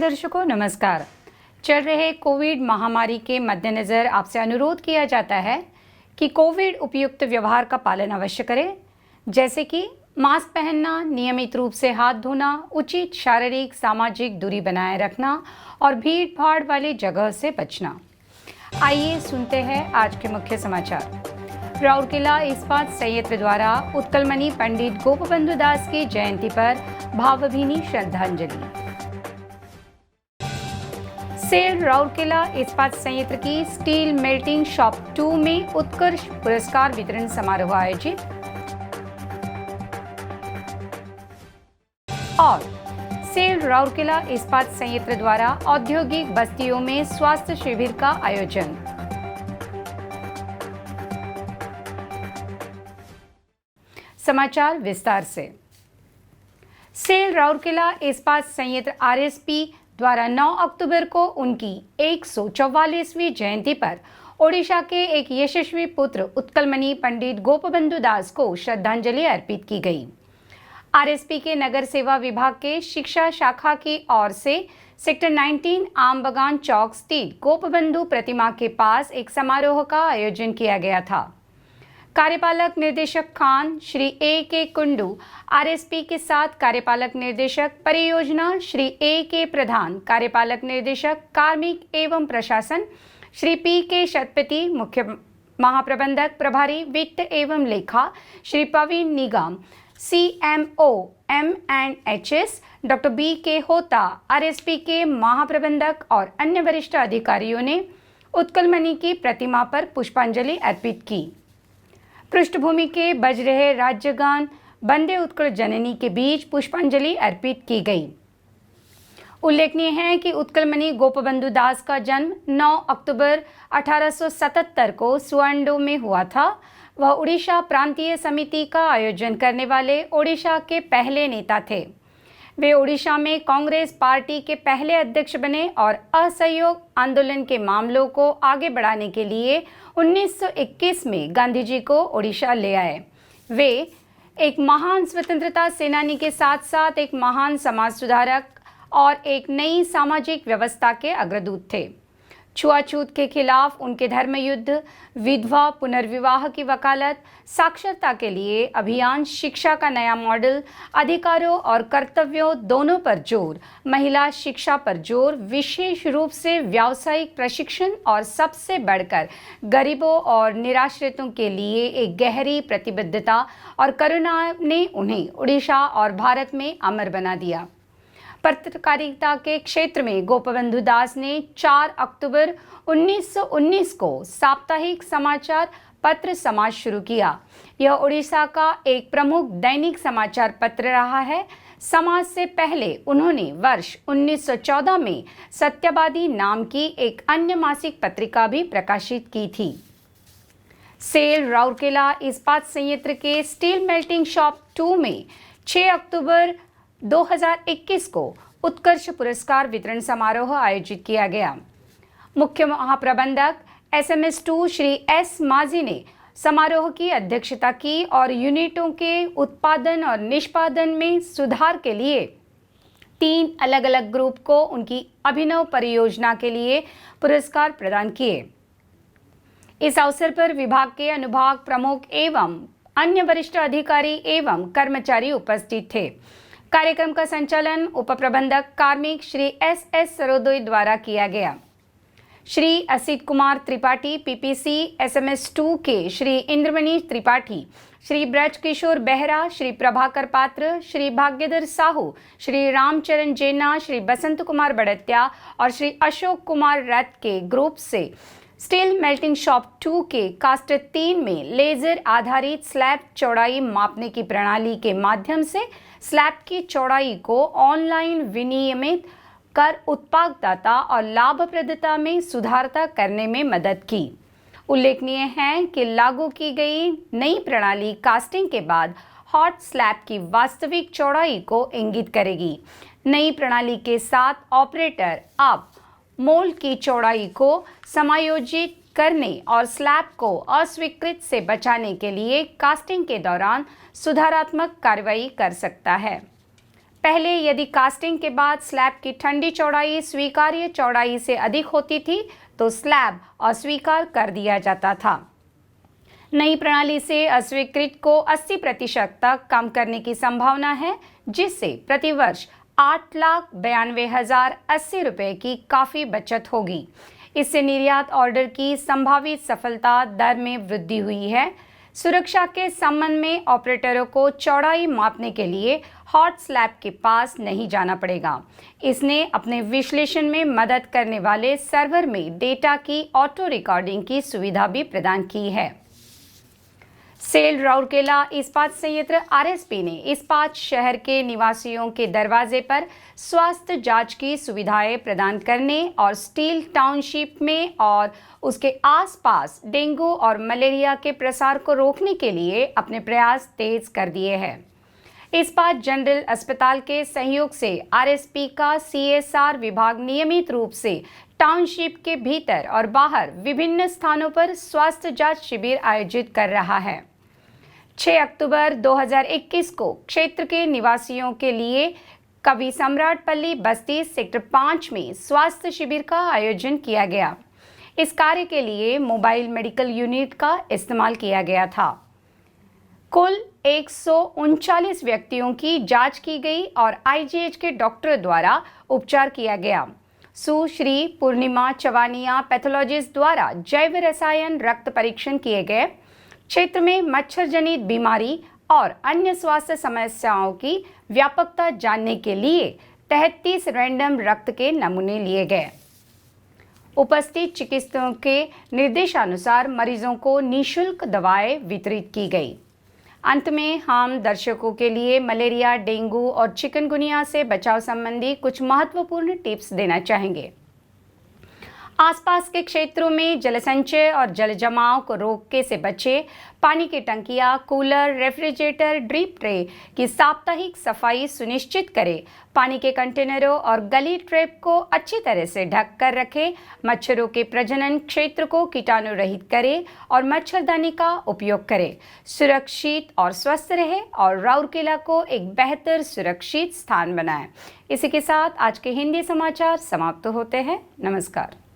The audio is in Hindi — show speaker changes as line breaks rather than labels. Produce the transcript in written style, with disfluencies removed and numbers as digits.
दर्शकों नमस्कार। चल रहे कोविड महामारी के मद्देनज़र आपसे अनुरोध किया जाता है कि कोविड उपयुक्त व्यवहार का पालन अवश्य करें, जैसे कि मास्क पहनना, नियमित रूप से हाथ धोना, उचित शारीरिक सामाजिक दूरी बनाए रखना और भीड़ भाड़ वाली जगह से बचना। आइए सुनते हैं आज के मुख्य समाचार। राउरकेला इस्पात संयंत्र द्वारा उत्कलमणि पंडित गोपबंधु दास की जयंती पर भावभीनी श्रद्धांजलि। सेल राउरकेला इस्पात संयंत्र की स्टील मेल्टिंग शॉप 2 में उत्कर्ष पुरस्कार वितरण समारोह आयोजित। और सेल राउरकेला इस्पात संयंत्र द्वारा औद्योगिक बस्तियों में स्वास्थ्य शिविर का आयोजन। समाचार विस्तार से। सेल राउरकेला इस्पात संयंत्र आरएसपी द्वारा 9 अक्टूबर को उनकी 144वीं जयंती पर ओडिशा के एक यशस्वी पुत्र उत्कलमणि पंडित गोपबंधु दास को श्रद्धांजलि अर्पित की गई। आरएसपी के नगर सेवा विभाग के शिक्षा शाखा की ओर से सेक्टर 19 आम बगान चौक स्थित गोपबंधु प्रतिमा के पास एक समारोह का आयोजन किया गया था। कार्यपालक निर्देशक खान श्री ए.के. कुंडू, आरएसपी के साथ कार्यपालक निर्देशक परियोजना श्री ए.के. प्रधान, कार्यपालक निर्देशक कार्मिक एवं प्रशासन श्री पी.के. शतपति, मुख्य महाप्रबंधक प्रभारी वित्त एवं लेखा श्री प्रवीण निगम, CMO M&HS डॉक्टर B.के. होता, आरएसपी के महाप्रबंधक और अन्य वरिष्ठ अधिकारियों ने उत्कलमणि की प्रतिमा पर पुष्पांजलि अर्पित की। पृष्ठभूमि के बज रहे राज्यगान वंदे उत्कल जननी के बीच पुष्पांजलि अर्पित की गई। उल्लेखनीय है कि उत्कलमणि गोपबंधु दास का जन्म 9 अक्टूबर 1877 को सुवर्णडो में हुआ था। वह उड़ीसा प्रांतीय समिति का आयोजन करने वाले ओडिशा के पहले नेता थे। वे ओडिशा में कांग्रेस पार्टी के पहले अध्यक्ष बने और असहयोग आंदोलन के मामलों को आगे बढ़ाने के लिए 1921 में गांधी जी को ओडिशा ले आए। वे एक महान स्वतंत्रता सेनानी के साथ साथ एक महान समाज सुधारक और एक नई सामाजिक व्यवस्था के अग्रदूत थे। छुआछूत के खिलाफ उनके धर्म युद्ध, विधवा पुनर्विवाह की वकालत, साक्षरता के लिए अभियान, शिक्षा का नया मॉडल, अधिकारों और कर्तव्यों दोनों पर जोर, महिला शिक्षा पर जोर, विशेष रूप से व्यावसायिक प्रशिक्षण और सबसे बढ़कर गरीबों और निराश्रितों के लिए एक गहरी प्रतिबद्धता और करुणा ने उन्हें उड़ीसा और भारत में अमर बना दिया। पत्रकारिता के क्षेत्र में गोपबंधु दास ने 4 अक्टूबर 1919 को साप्ताहिक समाचार पत्र समाज शुरू किया। यह उड़ीसा का एक प्रमुख दैनिक समाचार पत्र रहा है। समाज से पहले उन्होंने वर्ष 1914 में सत्यवादी नाम की एक अन्य मासिक पत्रिका भी प्रकाशित की थी। सेल राउरकेला इस्पात संयंत्र के स्टील मेल्टिंग शॉप 2 में 6 अक्टूबर 2021 को उत्कर्ष पुरस्कार वितरण समारोह आयोजित किया गया। मुख्य महाप्रबंधक SMS2 श्री S माजी ने समारोह की अध्यक्षता की और यूनिटों के उत्पादन और निष्पादन में सुधार के लिए 3 अलग अलग ग्रुप को उनकी अभिनव परियोजना के लिए पुरस्कार प्रदान किए। इस अवसर पर विभाग के अनुभाग प्रमुख एवं अन्य वरिष्ठ अधिकारी एवं कर्मचारी उपस्थित थे। कार्यक्रम का संचालन उप प्रबंधक कार्मिक श्री SS सरोदोई द्वारा किया गया। श्री असित कुमार त्रिपाठी PPC SMS2 के श्री इंद्रमणि त्रिपाठी, श्री ब्रज किशोर बेहरा, श्री प्रभाकर पात्र, श्री भाग्यधर साहू, श्री रामचरण जेना, श्री बसंत कुमार बड़त्या और श्री अशोक कुमार रथ के ग्रुप से स्टील मेल्टिंग शॉप 2 के कास्ट 3 में लेजर आधारित स्लैब चौड़ाई मापने की प्रणाली के माध्यम से स्लैब की चौड़ाई को ऑनलाइन विनियमित कर उत्पादकता और लाभप्रदता में सुधारता करने में मदद की। उल्लेखनीय है कि लागू की गई नई प्रणाली कास्टिंग के बाद हॉट स्लैब की वास्तविक चौड़ाई को इंगित करेगी। नई प्रणाली के साथ ऑपरेटर अब मोल्ड की चौड़ाई को समायोजित करने और स्लैब को अस्वीकृत से बचाने के लिए कास्टिंग के दौरान सुधारात्मक कार्रवाई कर सकता है। पहले यदि कास्टिंग के बाद स्लैब की ठंडी चौड़ाई स्वीकार्य चौड़ाई से अधिक होती थी तो स्लैब अस्वीकार कर दिया जाता था। नई प्रणाली से अस्वीकृत को 80% तक कम करने की संभावना है, जिससे प्रतिवर्ष 8,92,080 रुपये की काफ़ी बचत होगी। इससे निर्यात ऑर्डर की संभावित सफलता दर में वृद्धि हुई है। सुरक्षा के संबंध में ऑपरेटरों को चौड़ाई मापने के लिए हॉट स्लैब के पास नहीं जाना पड़ेगा। इसने अपने विश्लेषण में मदद करने वाले सर्वर में डेटा की ऑटो रिकॉर्डिंग की सुविधा भी प्रदान की है। सेल राउरकेला इस्पात संयंत्र आरएसपी ने इस्पात शहर के निवासियों के दरवाजे पर स्वास्थ्य जांच की सुविधाएं प्रदान करने और स्टील टाउनशिप में और उसके आसपास डेंगू और मलेरिया के प्रसार को रोकने के लिए अपने प्रयास तेज कर दिए हैं। इस्पात जनरल अस्पताल के सहयोग से आरएसपी का सीएसआर विभाग नियमित रूप से टाउनशिप के भीतर और बाहर विभिन्न स्थानों पर स्वास्थ्य जांच शिविर आयोजित कर रहा है। 6 अक्टूबर 2021 को क्षेत्र के निवासियों के लिए कवि सम्राट पल्ली बस्ती सेक्टर 5 में स्वास्थ्य शिविर का आयोजन किया गया। इस कार्य के लिए मोबाइल मेडिकल यूनिट का इस्तेमाल किया गया था। कुल 139 व्यक्तियों की जांच की गई और आईजीएच के डॉक्टर द्वारा उपचार किया गया। सुश्री पूर्णिमा चवानिया पैथोलॉजिस्ट द्वारा जैव रसायन रक्त परीक्षण किए गए। क्षेत्र में मच्छर जनित बीमारी और अन्य स्वास्थ्य समस्याओं की व्यापकता जानने के लिए 33 रैंडम रक्त के नमूने लिए गए। उपस्थित चिकित्सकों के निर्देशानुसार मरीजों को निःशुल्क दवाएं वितरित की गई। अंत में हम दर्शकों के लिए मलेरिया, डेंगू और चिकनगुनिया से बचाव संबंधी कुछ महत्वपूर्ण टिप्स देना चाहेंगे। आसपास के क्षेत्रों में जल संचय और जल जमाव को रोकने से बचे। पानी की टंकियां, कूलर, रेफ्रिजरेटर, ड्रिप ट्रे की साप्ताहिक सफाई सुनिश्चित करें। पानी के कंटेनरों और गली ट्रैप को अच्छी तरह से ढक कर रखें। मच्छरों के प्रजनन क्षेत्र को कीटाणु रहित करें और मच्छरदानी का उपयोग करें। सुरक्षित और स्वस्थ रहे और राउरकेला को एक बेहतर सुरक्षित स्थान बनाएं। इसी के साथ आज के हिंदी समाचार समाप्त होते हैं। नमस्कार।